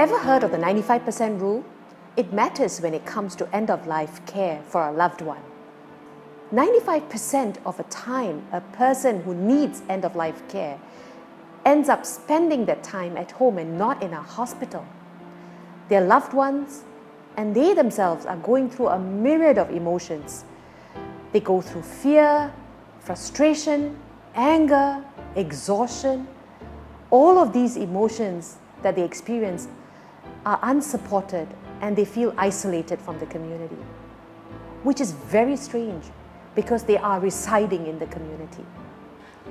Ever heard of the 95% rule? It matters when it comes to end-of-life care for a loved one. 95% of the time, a person who needs end-of-life care ends up spending that time at home and not in a hospital. Their loved ones and they themselves are going through a myriad of emotions. They go through fear, frustration, anger, exhaustion. All of these emotions that they experience are unsupported and they feel isolated from the community, which is very strange because they are residing in the community.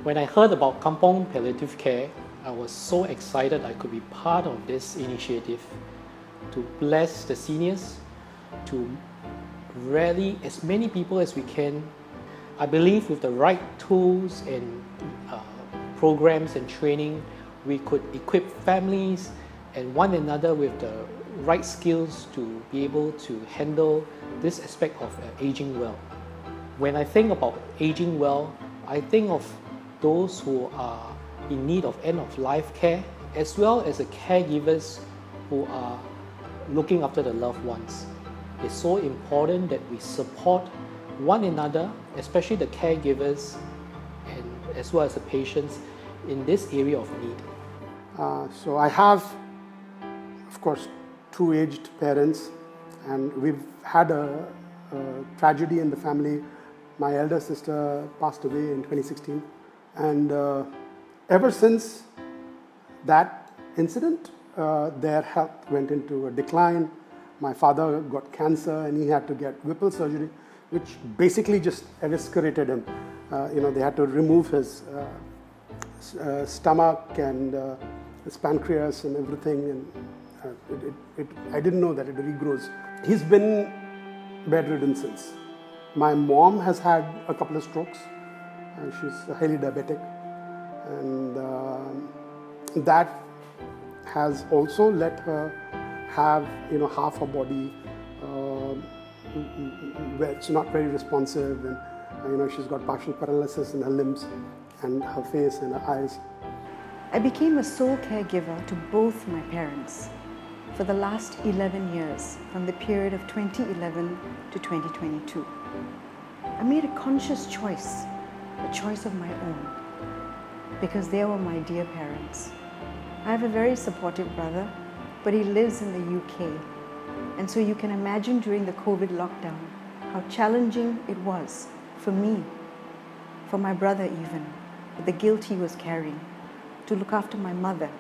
When I heard about Kampong Palliative Care, I was so excited I could be part of this initiative to bless the seniors, to rally as many people as we can. I believe with the right tools and programs and training, we could equip families and one another with the right skills to be able to handle this aspect of aging well. When I think about aging well, I think of those who are in need of end-of-life care, as well as the caregivers who are looking after the loved ones. It's so important that we support one another, especially the caregivers and as well as the patients in this area of need. So I have, of course, two aged parents, and we've had a tragedy in the family. My elder sister passed away in 2016, and ever since that incident, their health went into a decline. My father got cancer and he had to get Whipple surgery, which basically just eviscerated him. They had to remove his stomach and his pancreas and everything, and I didn't know that it regrows. He's been bedridden since. My mom has had a couple of strokes. She's highly diabetic, and that has also let her have half her body where it's not very responsive, and she's got partial paralysis in her limbs and her face and her eyes. I became a sole caregiver to both my parents for the last 11 years, from the period of 2011 to 2022. I made a conscious choice, a choice of my own, because they were my dear parents. I have a very supportive brother, but he lives in the UK. And so you can imagine during the COVID lockdown how challenging it was for me, for my brother even, with the guilt he was carrying, to look after my mother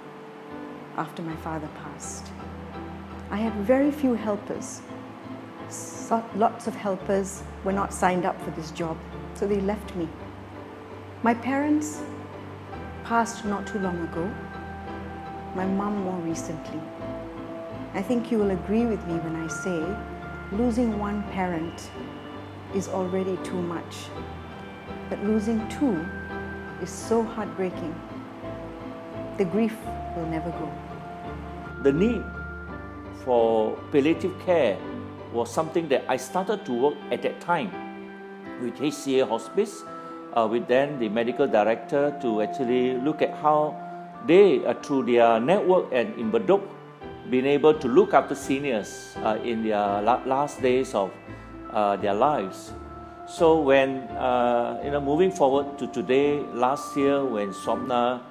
after my father passed. I had very few helpers. Lots of helpers were not signed up for this job, so they left me. My parents passed not too long ago, my mom more recently. I think you will agree with me when I say losing one parent is already too much, but losing two is so heartbreaking. The grief will never go. The need for palliative care was something that I started to work at that time with HCA Hospice, with then the medical director, to actually look at how they, through their network and in Bedok, been able to look after seniors in their last days of their lives. So when, moving forward to today, last year when Swapna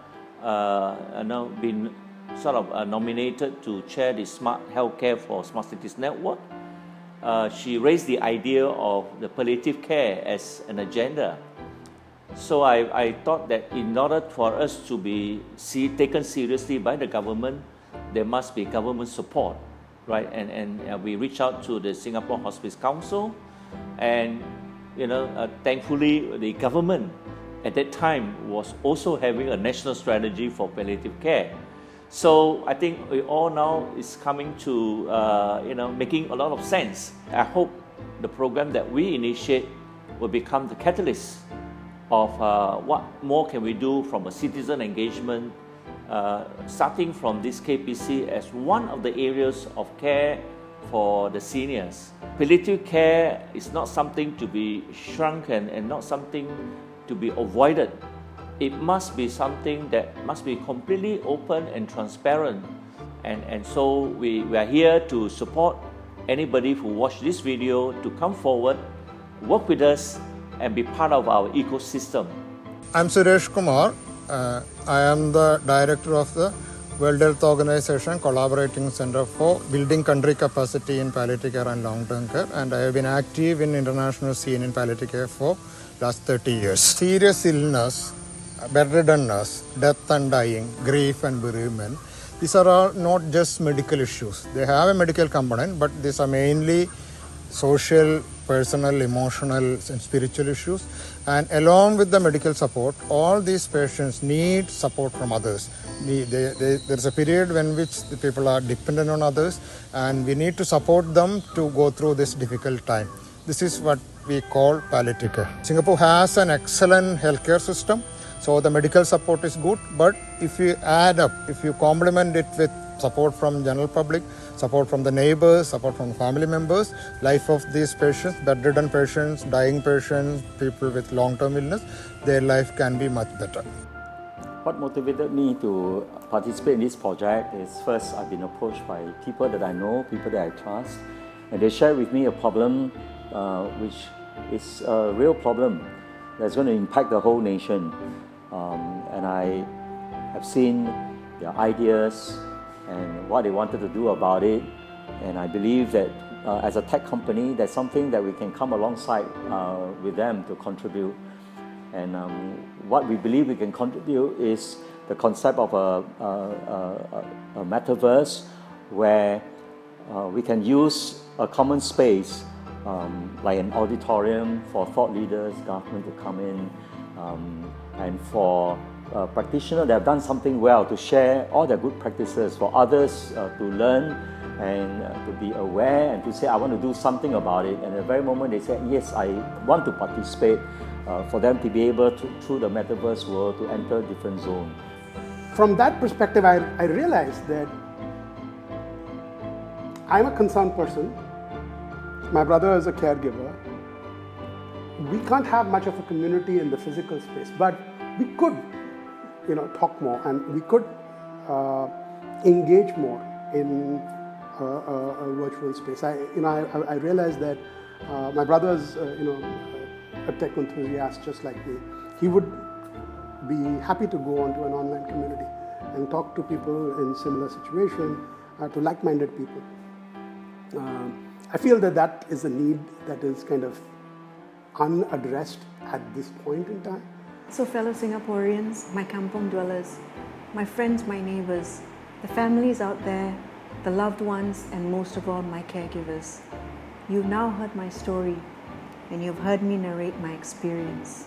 been sort of nominated to chair the Smart Healthcare for Smart Cities Network, she raised the idea of the palliative care as an agenda. So I thought that in order for us to be taken seriously by the government, there must be government support, right? And we reached out to the Singapore Hospice Council, and thankfully the government at that time was also having a national strategy for palliative care. So I think it all now is coming to making a lot of sense. I hope the program that we initiate will become the catalyst of what more can we do from a citizen engagement, starting from this KPC as one of the areas of care for the seniors. Palliative care is not something to be shrunken and not something to be avoided. It must be something that must be completely open and transparent And so we are here to support anybody who watched this video to come forward, work with us, and be part of our ecosystem. I'm Suresh Kumar. I am the director of the World Health Organization Collaborating Center for Building Country Capacity in Palliative Care and Long-Term Care, and I have been active in international scene in palliative care for last 30 years. Serious illness, bedriddenness, death and dying, grief and bereavement, these are all not just medical issues. They have a medical component, but these are mainly social, personal, emotional and spiritual issues. And along with the medical support, all these patients need support from others. There's a period when which the people are dependent on others, and we need to support them to go through this difficult time. This is what we call palliative care. Singapore has an excellent healthcare system, so the medical support is good, but if you add up, if you complement it with support from general public, support from the neighbors, support from family members, life of these patients, bedridden patients, dying patients, people with long-term illness, their life can be much better. What motivated me to participate in this project is, first, I've been approached by people that I know, people that I trust, and they share with me a problem which is a real problem that's going to impact the whole nation. And I have seen their ideas and what they wanted to do about it, and I believe that as a tech company, there's something that we can come alongside with them to contribute. And what we believe we can contribute is the concept of a metaverse where we can use a common space like an auditorium for thought leaders, government to come in, and for practitioners that have done something well to share all their good practices, for others to learn and to be aware and to say, I want to do something about it. And at the very moment they say, yes, I want to participate, for them to be able to, through the metaverse world, to enter different zones. From that perspective, I realized that I'm a concerned person. My brother is a caregiver. We can't have much of a community in the physical space, but we could, talk more, and we could engage more in a virtual space. I realized that my brother's, a tech enthusiast just like me. He would be happy to go onto an online community and talk to people in similar situation, to like-minded people. I feel that is a need that is kind of unaddressed at this point in time. So fellow Singaporeans, my kampong dwellers, my friends, my neighbors, the families out there, the loved ones, and most of all my caregivers, you've now heard my story and you've heard me narrate my experience.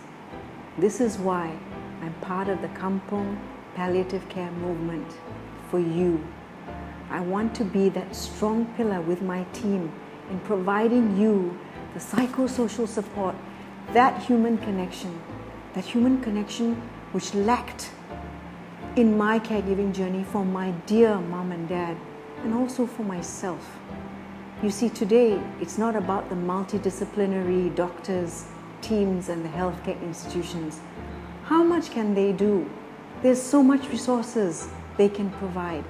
This is why I'm part of the Kampong Palliative Care movement for you. I want to be that strong pillar with my team in providing you the psychosocial support, that human connection which lacked in my caregiving journey for my dear mom and dad, and also for myself. You see, today it's not about the multidisciplinary doctors, teams, and the healthcare institutions. How much can they do? There's so much resources they can provide.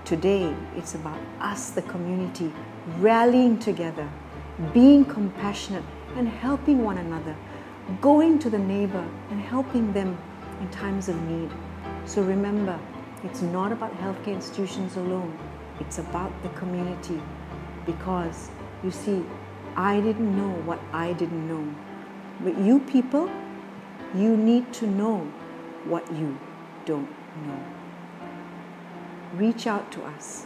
Today, it's about us, the community, rallying together, being compassionate and helping one another, going to the neighbor and helping them in times of need. So remember, it's not about healthcare institutions alone. It's about the community. Because, you see, I didn't know what I didn't know. But you people, you need to know what you don't know. Reach out to us.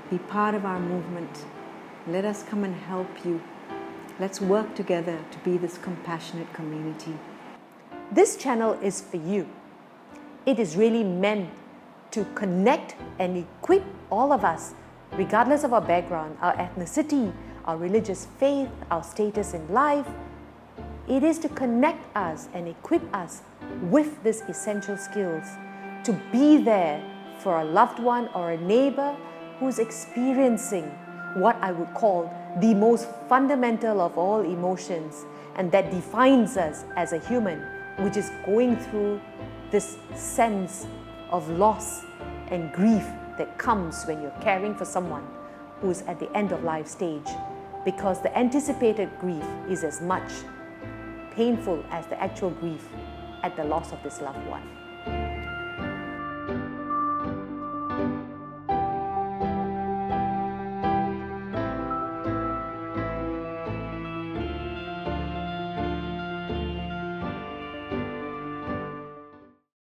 Be part of our movement. Let us come and help you. Let's work together to be this compassionate community. This channel is for you. It is really meant to connect and equip all of us, regardless of our background, our ethnicity, our religious faith, our status in life. It is to connect us and equip us with these essential skills, to be there for a loved one or a neighbor who's experiencing what I would call the most fundamental of all emotions, and that defines us as a human, which is going through this sense of loss and grief that comes when you're caring for someone who's at the end of life stage, because the anticipated grief is as much painful as the actual grief at the loss of this loved one.